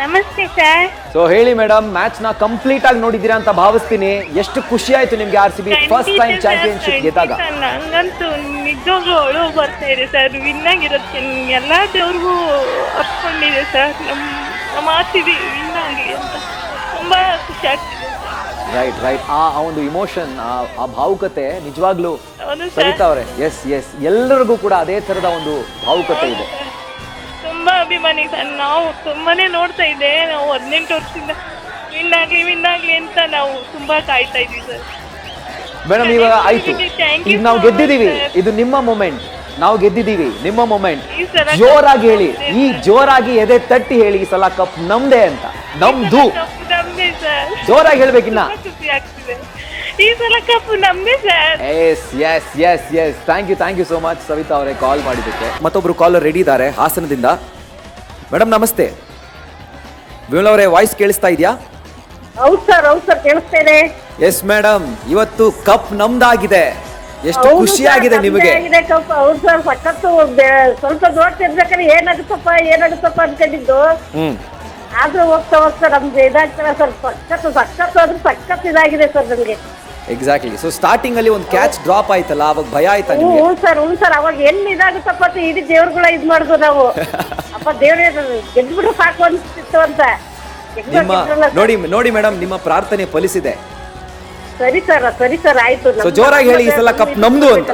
ನಮಸ್ತೆ sir. So ಹೇಳಿ madam, match ನ ಕಂಪ್ಲೀಟ್ ಆಗಿ ನೋಡಿದ್ದೀರಾ ಅಂತ ಭಾವಿಸ್ತೀನಿ. ಎಷ್ಟು ಖುಷಿ ಆಯ್ತು ನಿಮ್ಗೆ RCB ಫಸ್ಟ್ ಟೈಮ್ ಚಾಂಪಿಯನ್ಶಿಪ್ ಗೆದ್ದಾಗ? ನಂಗಂತೂ ನಿಜವಾಗ್ಲೂ ಅಳು ಬರ್ತಾ ಇದೆ ಸರ್. ವಿನ್ ಆಗಿರೋದಕ್ಕೆ ಎಲ್ಲ ದೇವ್ರಿಗೂ ಅರ್ಕೊಂಡಿದೆ ಸರ್. ನಮ್ಮ RCB ವಿನ್ ಆಗಿ ಅಂತ ತುಂಬಾ ಖುಷಿ ಆಗ್ತಿದೆ. ರೈಟ್ ಆ ಒಂದು ಇಮೋಷನ್, ಆ ಭಾವುಕತೆ ನಿಜವಾಗ್ಲೂ ಸರಿತಾ ಅವ್ರೆ. ಎಸ್ ಎಲ್ಲರಿಗೂ ಕೂಡ ಅದೇ ತರದ ಒಂದು ಭಾವುಕತೆ ಇದೆ. ತುಂಬಾ ಅಭಿಮಾನಿ ಸರ್. ನಾವು ತುಂಬಾನೇ ನೋಡ್ತಾ ಇದ್ದೆ. ನಾವು 18 ವರ್ಷದಿಂದ ವಿನ್ ಆಗ್ಲಿ ಅಂತ ನಾವು ತುಂಬಾ ಕಾಯ್ತಾ ಇದ್ವಿ ಸರ್. ಮೇಡಮ್ ಇವಾಗ ಆಯ್ತು, ಈಗ ನಾವು ಗೆದ್ದಿದೀವಿ, ಇದು ನಿಮ್ಮ ಮೊಮೆಂಟ್. ನಾವು ಗೆದ್ದಿದೀವಿ, ನಿಮ್ಮ ಮೊಮೆಂಟ್. ಜೋರಾಗಿ ಹೇಳಿ, ಈ ಜೋರಾಗಿ ಎದೆ ತಟ್ಟಿ ಹೇಳಿ, ಈ ಸಲ ಕಪ್ ನಮ್ದೇ ಅಂತ. ನಮ್ದು ಜೋರಾಗಿ ಹೇಳ್ಬೇಕಿನ್ನ. ಖುಷಿ ಆಗ್ತಿದೆ, ಈ ಸಲ ಕಪ್ ನಮ್ದೇ sir. Yes thank you so much Savita ಅವರೇ ಕಾಲ್ ಮಾಡಿದ್ದಕ್ಕೆ. ಮತ್ತೊಬ್ರು ಕಾಲರ್ ರೆಡಿ ಇದ್ದಾರೆ ಹಾಸನದಿಂದ. ಮೇಡಮ್ ನಮಸ್ತೆ. ವಿಮಲ್ ಅವರೇ, ವಾಯ್ಸ್ ಕೇಳಿಸ್ತಾ ಇದೆಯಾ? ಹೌದು ಸರ್ ಕೇಳಿಸ್ತಾ ಇದೆ. ಎಸ್ ಮೇಡಮ್, ಇವತ್ತು ಕಪ್ ನಮ್ದಾಗಿದೆ. ಎಷ್ಟು ಖುಷಿ ಆಗಿದೆ ನಿಮಗೆ? ಹೌದು ಸರ್, ಸಖತ್ತು. ಸ್ವಲ್ಪ ನೋಡ್ತಿರ್ಬೇಕಾದ್ರೆ ಏನಾಗುತ್ತಪ್ಪ ಅನ್ಕೊಂಡಿದ್ದು. ಆದ್ರೂ ಹೋಗ್ತಾ ನಮ್ಗೆ ಇದಾಗ್ತಾರೆ ಸರ್. ಸಖತ್ತು ಇದಾಗಿದೆ ಸರ್ ನಮ್ಗೆ. ಎಕ್ಸಾಕ್ಟ್ಲಿ. ಸೊ ಸ್ಟಾರ್ಟಿಂಗ್ ಅಲ್ಲಿ ಒಂದು ಕ್ಯಾಚ್ ಡ್ರಾಪ್ ಆಯ್ತಲ್ಲ, ಅವಾಗ ಭಯ ಆಯ್ತಾ ನಿಮಗೆ? ಹ್ಞೂ ಸರ್ ಅವಾಗ ಎಲ್ಲಿ ಇದಾಗುತ್ತಪ್ಪ ಅಂತ ಇಡೀ ದೇವ್ರುಗಳ ಇದ್ ಮಾಡುದು ನಾವು. ಅಪ್ಪ ದೇವ್ರೇ ಗೆದ್ಬಿಟ್ಟು ಸಾಕು ಅನ್ಸ್ತಿತ್ತು ಅಂತ. ನೋಡಿ ಮೇಡಮ್, ನಿಮ್ಮ ಪ್ರಾರ್ಥನೆ ಫಲಿಸಿದೆ. ಸರಿ ಸರ್ ಆಯ್ತು. ಸೊ ಜೋರಾಗಿ ಹೇಳಿ, ಈ ಸಲ ಕಪ್ ನಮ್ದು ಅಂತ.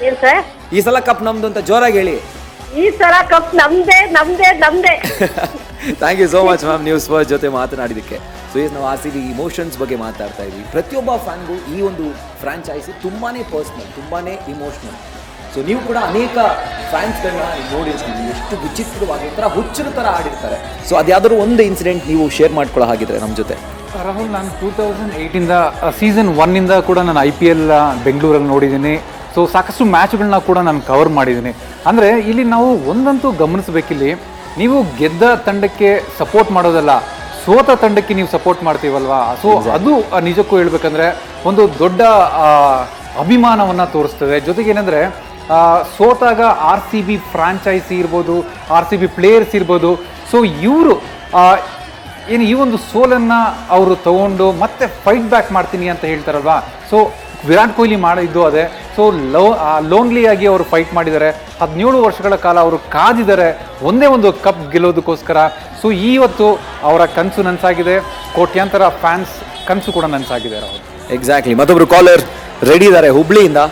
ಏನ್ ಸರ್? ಈ ಸಲ ಕಪ್ ನಮ್ದು ಅಂತ ಜೋರಾಗಿ ಹೇಳಿ. ಈ ಸಲ ಕಪ್ ನಮ್ದೇ. Thank you so much ma'am, ನೀವು ಫಸ್ಟ್ ಜೊತೆ ಮಾತನಾಡಿದಕ್ಕೆ. ಸೊ ನಾವು RCB ಇಮೋಷನ್ಸ್ ಬಗ್ಗೆ ಮಾತಾಡ್ತಾ ಇದ್ವಿ. ಪ್ರತಿಯೊಬ್ಬ ಫ್ಯಾನ್ಗೂ ಈ ಒಂದು ಫ್ರಾಂಚೈಸಿ ತುಂಬಾನೇ ಪರ್ಸ್ನಲ್, ತುಂಬಾನೇ ಇಮೋಷನಲ್. ಸೊ ನೀವು ಕೂಡ ಅನೇಕ ಫ್ಯಾನ್ಸ್ಗಳನ್ನ ನೋಡಿರ್ತೀವಿ, ಎಷ್ಟು ವಿಚಿತ್ರವಾಗಿ ಒಂಥರ ಹುಚ್ಚರ ಥರ ಆಡಿರ್ತಾರೆ. ಸೊ ಅದ್ಯಾವುದಾದ್ರು ಒಂದು ಇನ್ಸಿಡೆಂಟ್ ನೀವು ಶೇರ್ ಮಾಡ್ಕೊಳ್ಳೋ ಹಾಗಿದ್ರೆ ನಮ್ಮ ಜೊತೆ. ರಾಹುಲ್, ನಾನು 2008ಇಂದ ಸೀಸನ್ 1ಇಂದ ಕೂಡ ನಾನು IPL ಬೆಂಗಳೂರಲ್ಲಿ ನೋಡಿದ್ದೀನಿ. ಸೊ ಸಾಕಷ್ಟು ಮ್ಯಾಚ್ಗಳನ್ನ ಕೂಡ ನಾನು ಕವರ್ ಮಾಡಿದ್ದೀನಿ. ಅಂದರೆ ಇಲ್ಲಿ ನಾವು ಒಂದಂತೂ ಗಮನಿಸಬೇಕಿಲ್ಲಿ, ನೀವು ಗೆದ್ದ ತಂಡಕ್ಕೆ ಸಪೋರ್ಟ್ ಮಾಡೋದಲ್ಲ, ಸೋತ ತಂಡಕ್ಕೆ ನೀವು ಸಪೋರ್ಟ್ ಮಾಡ್ತೀವಲ್ವಾ. ಸೊ ಅದು ನಿಜಕ್ಕೂ ಹೇಳ್ಬೇಕಂದ್ರೆ ಒಂದು ದೊಡ್ಡ ಅಭಿಮಾನವನ್ನು ತೋರಿಸ್ತದೆ. ಜೊತೆಗೆ ಏನಂದರೆ ಸೋತಾಗ RCB ಫ್ರಾಂಚೈಸಿ ಇರ್ಬೋದು, RCB ಪ್ಲೇಯರ್ಸ್ ಇರ್ಬೋದು, ಸೊ ಇವರು ಏನು ಈ ಒಂದು ಸೋಲನ್ನು ಅವರು ತಗೊಂಡು ಮತ್ತೆ ಫೈಟ್ ಬ್ಯಾಕ್ ಮಾಡ್ತೀನಿ ಅಂತ ಹೇಳ್ತಾರಲ್ವಾ. ಸೊ ವಿರಾಟ್ ಕೊಹ್ಲಿ ಮಾಡಿದ್ದು ಅದೇ. ಸೊ ಲೋನ್ಲಿಯಾಗಿ ಅವರು ಫೈಟ್ ಮಾಡಿದ್ದಾರೆ. 17 ವರ್ಷಗಳ ಕಾಲ ಅವರು ಕಾದಿದ್ದಾರೆ ಒಂದೇ ಒಂದು ಕಪ್ ಗೆಲ್ಲೋದಕ್ಕೋಸ್ಕರ. ಸೊ ಇವತ್ತು ಅವರ ಕನಸು ನನಸಾಗಿದೆ, ಕೋಟ್ಯಾಂತರ ಫ್ಯಾನ್ಸ್ ಕನಸು ಕೂಡ ನನಸಾಗಿದೆ. ರಾಹುಲ್, ಎಕ್ಸಾಕ್ಟ್ಲಿ. ಮತ್ತೊಬ್ರು ಕಾಲರ್ ರೆಡಿ ಇದ್ದಾರೆ ಹುಬ್ಳಿಯಿಂದ.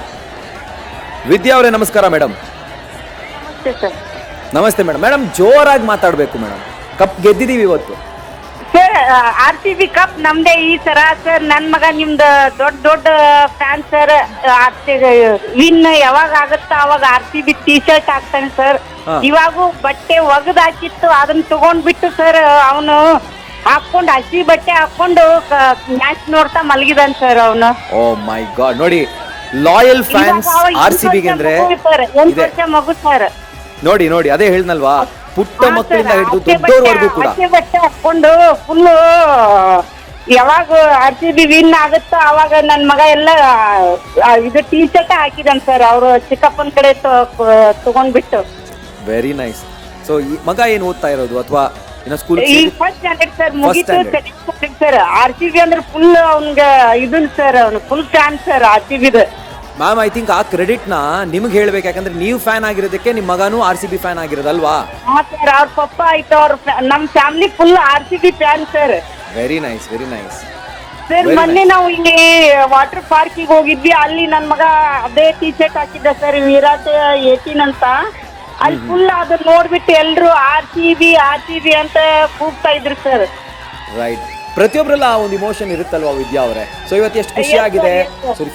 ವಿದ್ಯಾ ಅವರೇ ನಮಸ್ಕಾರ ಮೇಡಮ್. ನಮಸ್ತೆ ಮೇಡಮ್. ಜೋರಾಗಿ ಮಾತಾಡಬೇಕು ಮೇಡಮ್. ಕಪ್ ಗೆದ್ದಿದ್ದೀವಿ ಇವತ್ತು ಸರ್. RCB ಕಪ್ ನಮ್ದೇ ಈ ಸರ ಸರ್. ನನ್ ಮಗ ನಿಮ್ದು ದೊಡ್ಡ ಫ್ಯಾನ್ ಸರ್. ವಿನ್ ಯಾವಾಗ ಆಗುತ್ತ ಅವಾಗ RCB T-ಶರ್ಟ್ ಹಾಕ್ತಾನೆ ಸರ್. ಇವಾಗೂ ಬಟ್ಟೆ ಒಗದ್ ಹಾಕಿತ್ತು, ಅದನ್ನ ತಗೊಂಡ್ಬಿಟ್ಟು ಸರ್ ಅವನು ಹಾಕೊಂಡು ಹಸಿ ಬಟ್ಟೆ ಹಾಕೊಂಡು ಮ್ಯಾಚ್ ನೋಡ್ತಾ ಮಲಗಿದಾನೆ ಸರ್ ಅವನು. ಓ ಮೈ ಗಾಡ್, ನೋಡಿ ಲಾಯಲ್ ಫ್ಯಾನ್ಸ್ RCB ಗೆ ಅಂದ್ರೆ ಮಗು ಸರ್. ನೋಡಿ ಅದೇ ಹೇಳ್ನಲ್ವಾ, ಪುಟ್ಟ ಮಕ್ಕಳಿಂದ ಹಿಡಿದು ದೊಡ್ಡವರೆಗೂ ಕೂಡ ಬಟ್ಟೆ ಹಾಕೊಂಡು ಫುಲ್ ಯಾವಾಗ RCB ವಿನ್ ಆಗುತ್ತೋ ಅವಾಗ ನನ್ ಮಗ ಎಲ್ಲ ಇದು T-ಶರ್ಟ್ ಹಾಕಿದಾನೆ ಸರ್. ಅವರು ಚಿಕ್ಕಪ್ಪನ ಕಡೆ ತಗೊಂಡ್ಬಿಟ್ಟು. Very nice. ಸೊ ಈ ಮಗ ಏನ್ ಓದ್ತಾ ಇರೋದು ಅಥವಾ ಸ್ಕೂಲ್? ಫಸ್ಟ್ ಸ್ಟ್ಯಾಂಡರ್ಡ್ ಸರ್, ಮುಗಿತು ಸರ್. RCB ಅಂದ್ರೆ ಫುಲ್ ಅವ್ನ್ಗೆ ಇದನ್ ಸರ್, ಅವ್ನು full fan sir RCB. Ma'am, I think ಆ ಕ್ರೆಡಿಟ್ ನ ನಿಮ್ಗೆ ಹೇಳ್ಬೇಕು, ಯಾಕಂದ್ರೆ ನೀವು ಫ್ಯಾನ್ ಆಗಿರೋದಕ್ಕೆ ನಿಮ್ಮ ಮಗನೂ RCB ಫ್ಯಾನ್ ಆಗಿರೋದಲ್ವಾ? ಸರ್, ಅವ್ರ ಪಪ್ಪ ಆಯ್ತು, ಅವ್ರ ನಮ್ family full RCB fan sir. Very nice sir. ಮೊನ್ನೆ ನಾವು ಇಲ್ಲಿ ವಾಟರ್ ಪಾರ್ಕಿಗೆ ಹೋಗಿದ್ವಿ. ಅಲ್ಲಿ ನನ್ ಮಗ ಅದೇ T-ಶರ್ಟ್ ಹಾಕಿದ್ದ ಸರ್, ವಿರಾಟ್ 18 ಅಂತ. ಅಲ್ಲಿ ಫುಲ್ ಅದು ನೋಡ್ಬಿಟ್ಟು ಎಲ್ರು RCB ಅಂತ ಕೂಗ್ತಾ ಇದ್ರು ಸರ್. ರೈಟ್. ಪ್ರತಿಯೊಬ್ಬರಲ್ಲ ಒಂದು ಇಮೋಷನ್ ಇರುತ್ತಲ್ವಾ ವಿದ್ಯಾ ಅವರೇ. ಸೊ ಇವತ್ತು ಎಷ್ಟು ಖುಷಿ ಆಗಿದೆ,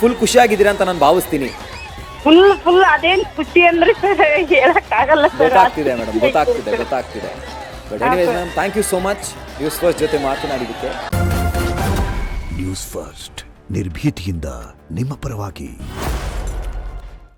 ಫುಲ್ ಖುಷಿ ಆಗಿದ್ದೀರಾ ಅಂತ ನಾನು ಭಾವಿಸ್ತೀನಿ. ಫುಲ್ ಅದೇನ್ ಖುಷಿ ಅಂದ್ರೆ ಸರ್ ಹೇಳಕ್ ಆಗಲ್ಲ ಸರ್. ಗೊತ್ತಾಗ್ತಿದೆ ಮೇಡಮ್, ಗೊತ್ತಾಗ್ತಿದೆ. But anyways ma'am, thank you so much news first ಜೊತೆ ಮಾತನಾಡಿದ್ದಕ್ಕೆ. ನ್ಯೂಸ್ ಫಸ್ಟ್ ನಿರ್ಭೀತಿಯಿಂದ ನಿಮ್ಮ ಪರವಾಗಿ.